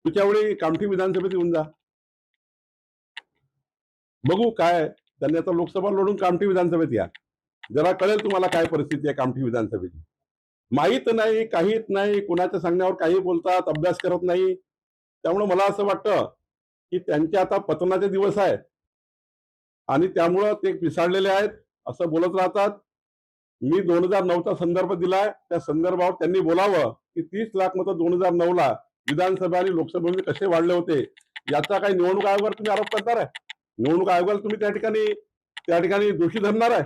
पुढच्या वेळी कामठी विधानसभेत येऊन जा, बघू काय. त्यांनी आता लोकसभा लढून कामठी विधानसभेत या, जरा कळेल तुम्हाला काय परिस्थिती आहे कामठी विधानसभेची. माहीत नाही, काहीच नाही, कुणाच्या सांगण्यावर काही बोलतात, अभ्यास करत नाही. त्यामुळे मला असं वाटतं की त्यांचे आता पतनाचे दिवस आहेत आणि त्यामुळं ते पिसाळलेले आहेत, असं बोलत राहतात. मी 2009चा संदर्भ दिलाय, त्या संदर्भावर त्यांनी बोलावं की 30 लाख मतं 2009ला विधानसभा आणि लोकसभेमध्ये कसे वाढले होते, याचा काही निवडणूक आयोगावर तुम्ही आरोप करणार आहे? निवडणूक आयोगाला तुम्ही त्या ठिकाणी दोषी धरणार आहे?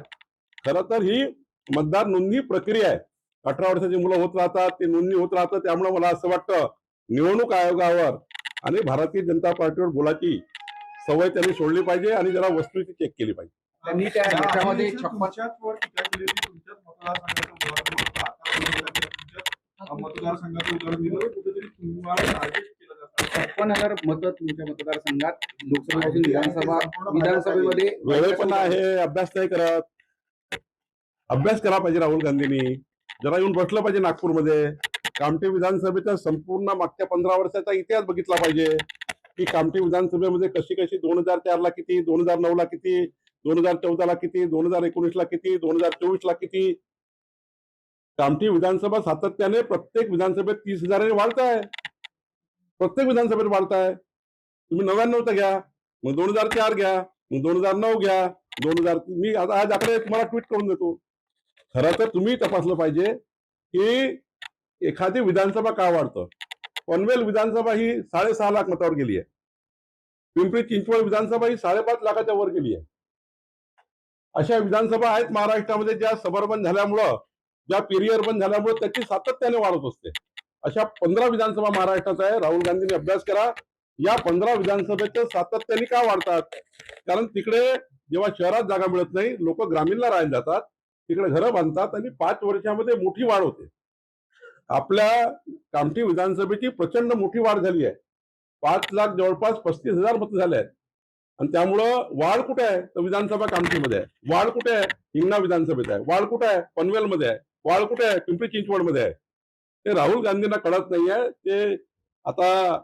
खरं तर ही मतदार नोंदणी प्रक्रिया आहे. 18 वर्षाची मुलं होत राहतात, ते नोंदणी होत राहतं. त्यामुळे मला असं वाटतं निवडणूक आयोगावर आणि भारतीय जनता पार्टीवर बोलायची सवय त्यांनी सोडली पाहिजे आणि जरा वस्तुस्थिती चेक केली पाहिजे. त्यांनी त्या ह्याच्यामध्ये 56 मतदारसंघाचं उदाहरण दिलं, कुठेतरी तुम्हाला टार्गेट केलं जातं. 56,000 मतं तुमच्या मतदारसंघात लोकसभेपासून विधानसभेमध्ये वेळ पण आहे, अभ्यास नाही करत. अभ्यास केला पाहिजे राहुल गांधींनी, जरा येऊन बसलं पाहिजे नागपूरमध्ये. कामठी विधानसभेचा संपूर्ण मागच्या 15 वर्षाचा इतिहास बघितला पाहिजे की कामठी विधानसभेमध्ये कशी कशी 2004ला किती, 2009ला किती, 2014ला किती, 2019ला किती, 2024ला किती. कामठी विधानसभा सातत्याने प्रत्येक विधानसभेत 30,000ने वाढताय, प्रत्येक विधानसभेत वाढताय. तुम्ही 99चा घ्या, मग 2004 घ्या, मग 2009 घ्या, 2000. मी आज आकडे तुम्हाला ट्विट करून देतो. खरं तर तुम्ही तपासलं पाहिजे की एखादी विधानसभा का वाढतं. पनवेल विधानसभा ही 6.5 लाख मतावर गेली आहे. पिंपरी चिंचवड विधानसभा ही 5.5 लाखाच्या वर गेली आहे. अशा विधानसभा आहेत महाराष्ट्रामध्ये ज्या सबर्बन झाल्यामुळं, ज्या पेरियर्बन झाल्यामुळे त्याची सातत्याने वाढत असते. अशा 15 विधानसभा महाराष्ट्रात आहे. राहुल गांधींनी अभ्यास करा, या 15 विधानसभेच्या सातत्याने का वाढतात. कारण तिकडे जेव्हा शहरात जागा मिळत नाही, लोक ग्रामीणला राहायला जातात, तिकडे घरं बांधतात आणि 5 वर्षामध्ये मोठी वाढ होते. आपल्या कामठी विधानसभेची प्रचंड मोठी वाढ झाली आहे. 5 लाख जवळपास 35,000 मतं झाले आहेत. आणि त्यामुळं वाढ कुठे आहे तर विधानसभा कामठीमध्ये आहे. वाढ कुठे आहे हिंगणा विधानसभेत आहे. वाढ कुठे आहे पनवेलमध्ये आहे. वाढ कुठे आहे पिंपरी चिंचवडमध्ये आहे. ते राहुल गांधींना कळत नाहीये. ते आता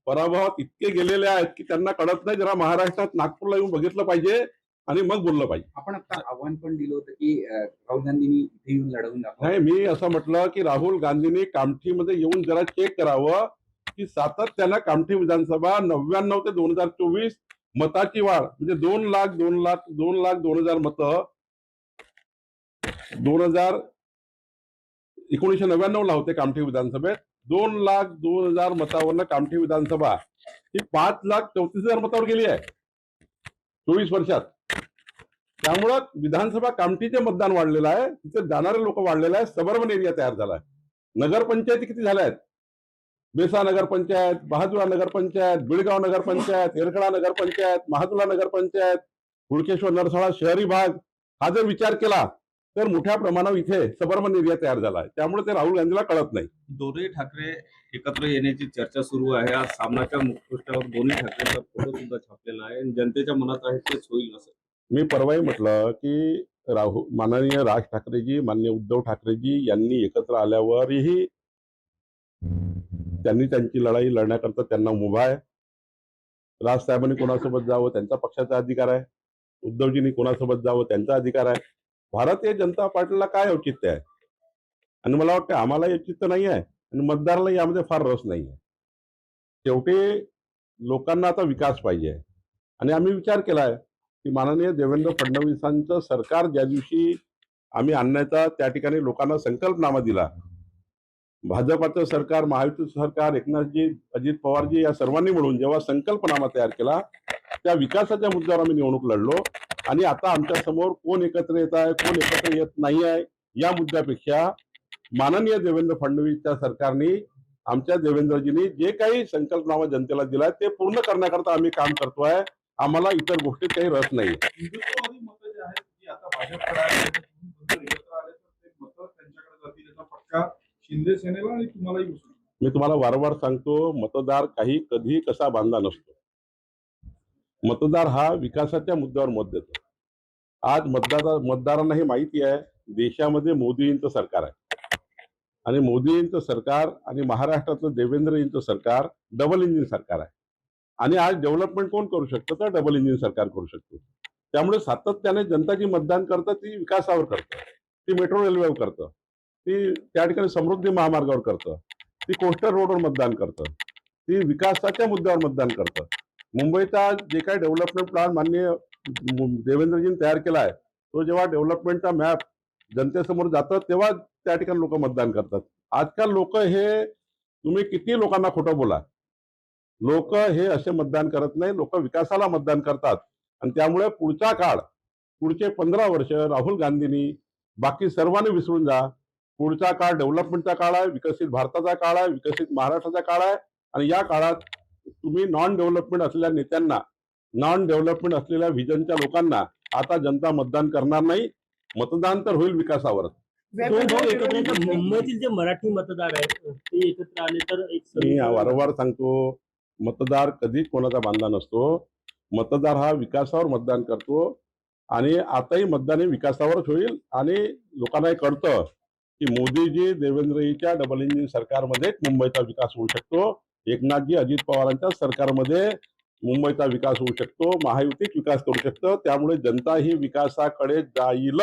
पराभवात इतके गेलेले आहेत की त्यांना कळत नाही. जरा महाराष्ट्रात नागपूरला येऊन बघितलं पाहिजे आणि मग बोललं पाहिजे. आपण आता आव्हान पण दिलं होतं की राहुल गांधींनी इथे येऊन लढवून दाखवा. नाही, मी असं म्हटलं की राहुल गांधींनी कामठीमध्ये येऊन जरा चेक करावं की सातत्यानं कामठी विधानसभा 99 ते 2024 मताची वाढ म्हणजे 2 लाख 2,00,000 मतं 1999ला होते कामठी विधानसभेत. 2,02,000 मतावरनं कामठी विधानसभा ही 5,34,000 मतावर गेली आहे 24 वर्षात. त्यामुळं विधानसभा कामठीचे मतदान वाढलेलं आहे, तिथे जाणारे लोक वाढलेले आहेत. सबर्बन एरिया तयार झाला आहे. नगरपंचायती किती झाल्या आहेत? बेसा नगरपंचायत, बहादुरा नगरपंचायत, बिळगाव नगरपंचायत, एरखडा नगरपंचायत, महादुला नगरपंचायत, हुडकेश्वर नरसाळा शहरी भाग, हा जर विचार केला तर मोठ्या प्रमाणावर इथे सबर्बन एरिया तयार झाला आहे. त्यामुळे ते राहुल गांधीला कळत नाही. दोन्ही ठाकरे एकत्र येण्याची चर्चा सुरू आहे. आज सामनाच्या मुखपृष्ठावर दोन्ही ठाकरेंचा फोटो सुद्धा छापलेला आहे आणि जनतेच्या मनात आहे तेच होईल असं मी परवाही म्हटलं की माननीय राज ठाकरेजी, माननीय उद्धव ठाकरेजी यांनी एकत्र आल्यावरही त्यांनी त्यांची लढाई लढण्याकरता त्यांना मुभा आहे. राजसाहेबांनी कोणासोबत जावं त्यांचा पक्षाचा अधिकार आहे. उद्धवजींनी कोणासोबत जावं त्यांचा अधिकार आहे. भारतीय जनता पार्टीला काय औचित्य आहे आणि मला वाटतं आम्हाला औचित्य नाही आहे आणि मतदाराला यामध्ये फार रस नाही आहे. शेवटी लोकांना आता विकास पाहिजे आणि आम्ही विचार केलाय की माननीय देवेंद्र फडणवीसांचं सरकार ज्या दिवशी आम्ही आणण्याचा त्या ठिकाणी लोकांना संकल्पनामा दिला, भाजपाचं सरकार, महायुतीचं सरकार, एकनाथजी, अजित पवारजी या सर्वांनी मिळून जेव्हा संकल्पनामा तयार केला, त्या विकासाच्या मुद्द्यावर आम्ही निवडणूक लढलो. आणि आता आमच्या समोर कोण एकत्र येत आहे, कोण एकत्र येत नाही आहे या मुद्द्यापेक्षा माननीय देवेंद्र फडणवीसच्या सरकारने, आमच्या देवेंद्रजींनी जे काही संकल्पनामा जनतेला दिलाय ते पूर्ण करण्याकरता आम्ही काम करतोय. आम्हाला इतर गोष्टीत काही रस नाही. हिंदुत्ववादी मतं जे आहेत की आता भाजपकडे आले, एकत्र आले तर ते मतं त्यांच्याकडे जातील याचा फटका शिंदे सेनेला आणि तुम्हालाही बसू. मी तुम्हाला वारंवार सांगतो, मतदार काही कधी कसा बांधला नसतो. मतदार हा विकासाच्या मुद्द्यावर मत देतो. आज मतदारांना हे माहिती आहे देशामध्ये मोदींचं सरकार आहे. आणि मोदींचं सरकार आणि महाराष्ट्रातलं देवेंद्रजींचं सरकार डबल इंजिन सरकार आहे. आणि आज डेव्हलपमेंट कोण करू शकतं? तर डबल इंजिन सरकार करू शकतो. त्यामुळे सातत्याने जनता जी मतदान करतं ती विकासावर करतं, ती मेट्रो रेल्वेवर करतं, ती त्या ठिकाणी समृद्धी महामार्गावर करतं, ती कोस्टल रोडवर मतदान करतं, ती विकासाच्या मुद्द्यावर मतदान करतं. मुंबईचा जे काही डेव्हलपमेंट प्लॅन माननीय देवेंद्रजींनी तयार केला आहे, तो जेव्हा डेव्हलपमेंटचा मॅप जनतेसमोर जातं तेव्हा त्या ठिकाणी लोक मतदान करतात. आजकाल लोक हे, तुम्ही किती लोकांना खोटं बोला, लोक हे असे मतदान करत नाही. लोक विकासाला मतदान करतात. आणि त्यामुळे पुढचा काळ, पुढचे 15 वर्ष राहुल गांधींनी, बाकी सर्वांनी विसरून जा. पुढचा काळ डेव्हलपमेंटचा काळ आहे, विकसित भारताचा काळ आहे, विकसित महाराष्ट्राचा काळ आहे. आणि या काळात तुम्ही नॉन डेव्हलपमेंट असलेल्या नेत्यांना, नॉन डेव्हलपमेंट असलेल्या व्हिजनच्या लोकांना आता जनता मतदान करणार नाही. मतदान तर होईल विकासावर. मुंबईतील जे मराठी मतदार आहेत ते एकत्र आले तर एक मी समीकरण- वारंवार सांगतो, मतदार कधीच कोणाचा बांधला नसतो. मतदार हा विकासावर मतदान करतो. आणि आताही मतदान हे विकासावरच होईल. आणि लोकांना हे कळतं की मोदीजी देवेंद्रजीच्या डबल इंजिन सरकारमध्येच मुंबईचा विकास होऊ शकतो. एकनाथजी अजित पवारांच्या सरकारमध्ये मुंबईचा विकास होऊ शकतो. महायुतीच विकास करू शकतं. त्यामुळे जनता ही विकासाकडे जाईल.